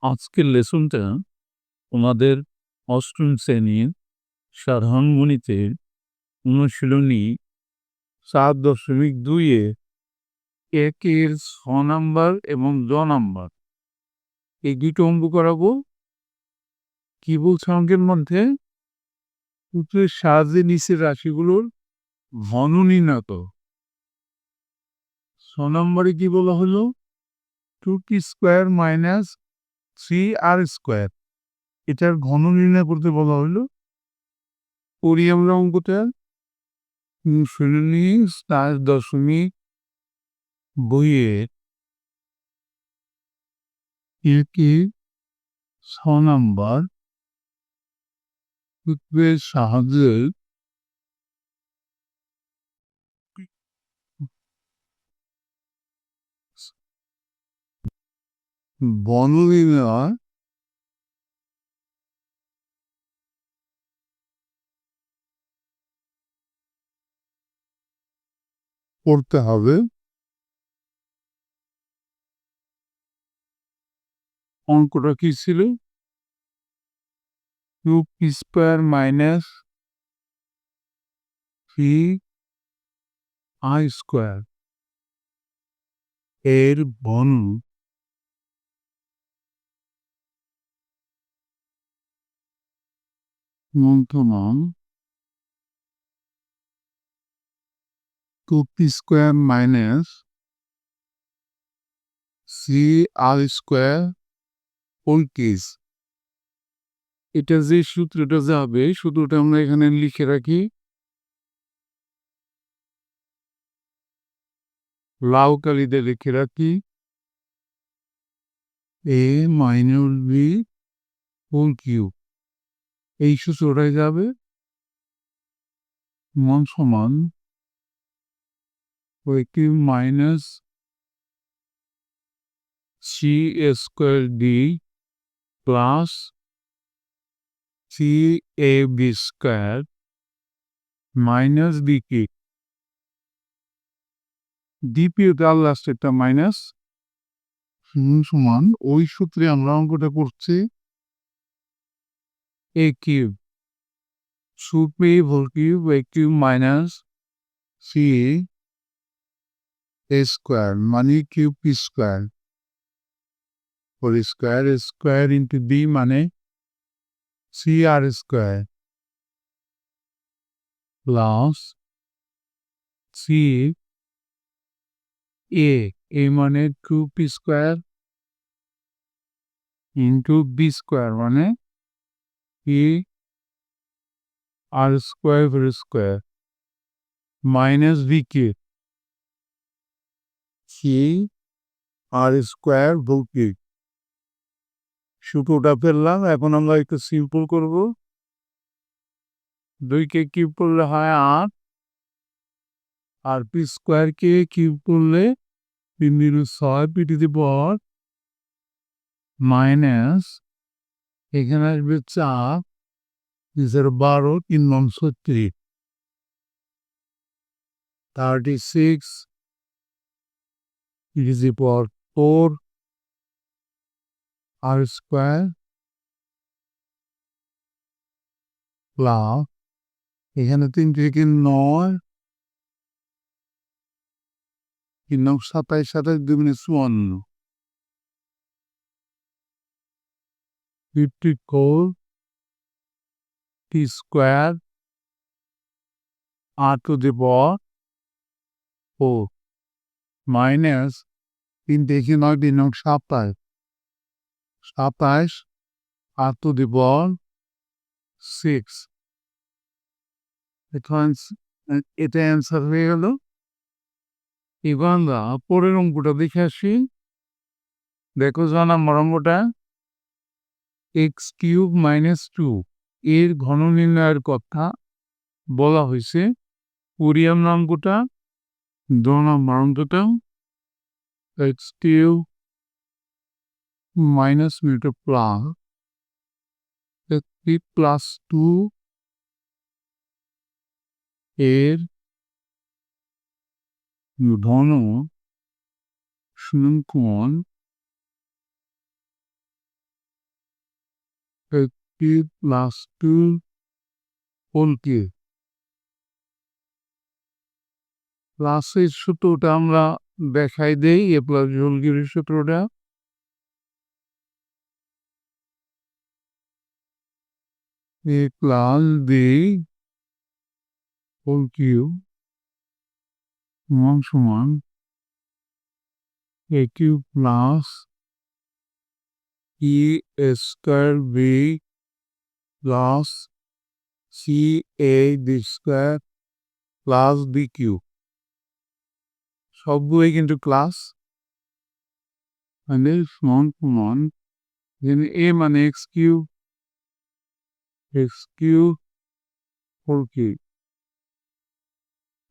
আজকের লেসনটা তোমাদের অষ্টম শ্রেণীর সাধারণ গণিতের অনুশীলনী 7.2-এ 1-এর 6 নাম্বার এবং 2 নাম্বার এই দুটো অঙ্ক করাবো। কি বলছে অঙ্কের মধ্যে? সূত্রের সাহায্যে নিচের রাশিগুলোর ঘন নির্ণয় করো। 6 নম্বরে কি বলা হলো? 2t² - 3r², এটার ঘন নির্ণয় করতে বলা হলো। করি আমরা অঙ্কটা। অনুশীলনী 7.2-এর 1-এর 6 নাম্বার সূত্রের সাহায্যে ঘন নির্ণয় করতে হবে। অঙ্কটা কি ছিল? 2p² - 3i² এর ঘন সমান 2p² - 3r² হোল কেস। এটা যে সূত্রটা যাবে, সূত্রটা আমরা এখানে লিখে রাখি। লাল কালিতে লিখে রাখি a - b হোল কিউব। এই সূত্রটাই যাবে সমান - c² plus 3ab² minus bk। DP তার লাস্টেরটা মাইনাস সমান ওই সূত্রে আমরা অঙ্কটা করছি a কিউব সূত্রে হোল cube a cube minus 3a² মানে কিউব p² হোল স্কোয়ার স্কোয়ার ইন্টু b মানে 3r² প্লাস 3a মানে 2p² ইন্টু b² মানে r² whole square minus bk r² whole cube. সূত্রটা ফেললাম। এখন আমরা একটু সিম্পল করব। 2কে কিউব করলে হয় 8, আর p² কিউব করলে 3 × 6 p⁻, মাইনাস এখানে আসবে 4, 12, 3 × 36, 36 4 r² প্লাস এখানে 3 থেকে 9, 3 × 27, 27 2 × 54, 54 t² r⁴ মাইনাস 3 থেকে 9, 3 × 27, 27 r⁴ 6। এটা অ্যান্সার হয়ে গেল। এবার আমরা পরের অঙ্কটা দেখে আসি। দেখো নাম্বার অঙ্কটা x³ - 2 এর ঘন নির্ণয়ের কথা বলা হয়েছে। কোরিয়াম অঙ্কটা 2 নম্বর অঙ্কটা x³ - প্লাস x3+2 এর ঘন সমান কিউব প্লাস 2 হোল কিউব। প্লাসের সূত্রটা আমরা দেখাই দেই, এ প্লাস হোল কিউবের সূত্রটা। A plus b whole cube সমান সমান a cube plus e square b plus c a b square plus b cube. সবগুলোই কিন্তু ক্লাস মানে সমান সমান এ মানে x cube whole cube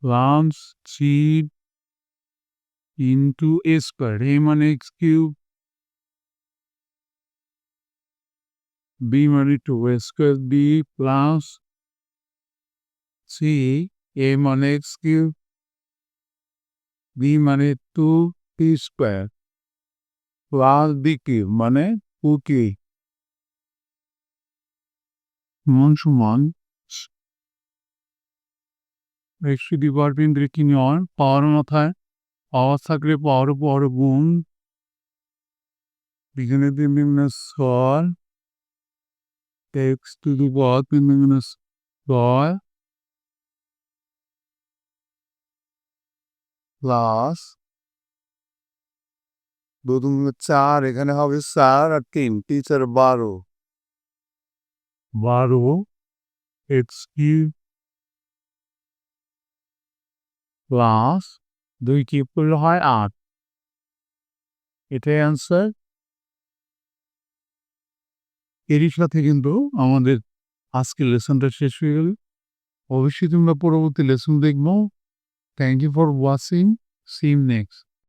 plus c into a square, a মানে x cube, b মানে 2 square b plus c, a মানে x cube, b মানে 2 স্কোয়ার প্লাস বি কিউব মানে 2 সমান সমান এক্স টু দি পাওয়ার বিন্দু কি নেওয়ার পাওয়ার মাথায় পাওয়ার থাকলে পাওয়ার গুণ, এখানে 3 x to the power 6 plus 4, এখানে হবে 4 আর 3 4 12 এক্স কিউব প্লাস 2 কিউব করলে হয় 8। এটাই অ্যান্সার। এরই সাথে কিন্তু আমাদের আজকের লেসনটা শেষ হয়ে গেল। অবশ্যই তোমরা পরবর্তী লেসন দেখবো। Thank you for watching. See you next.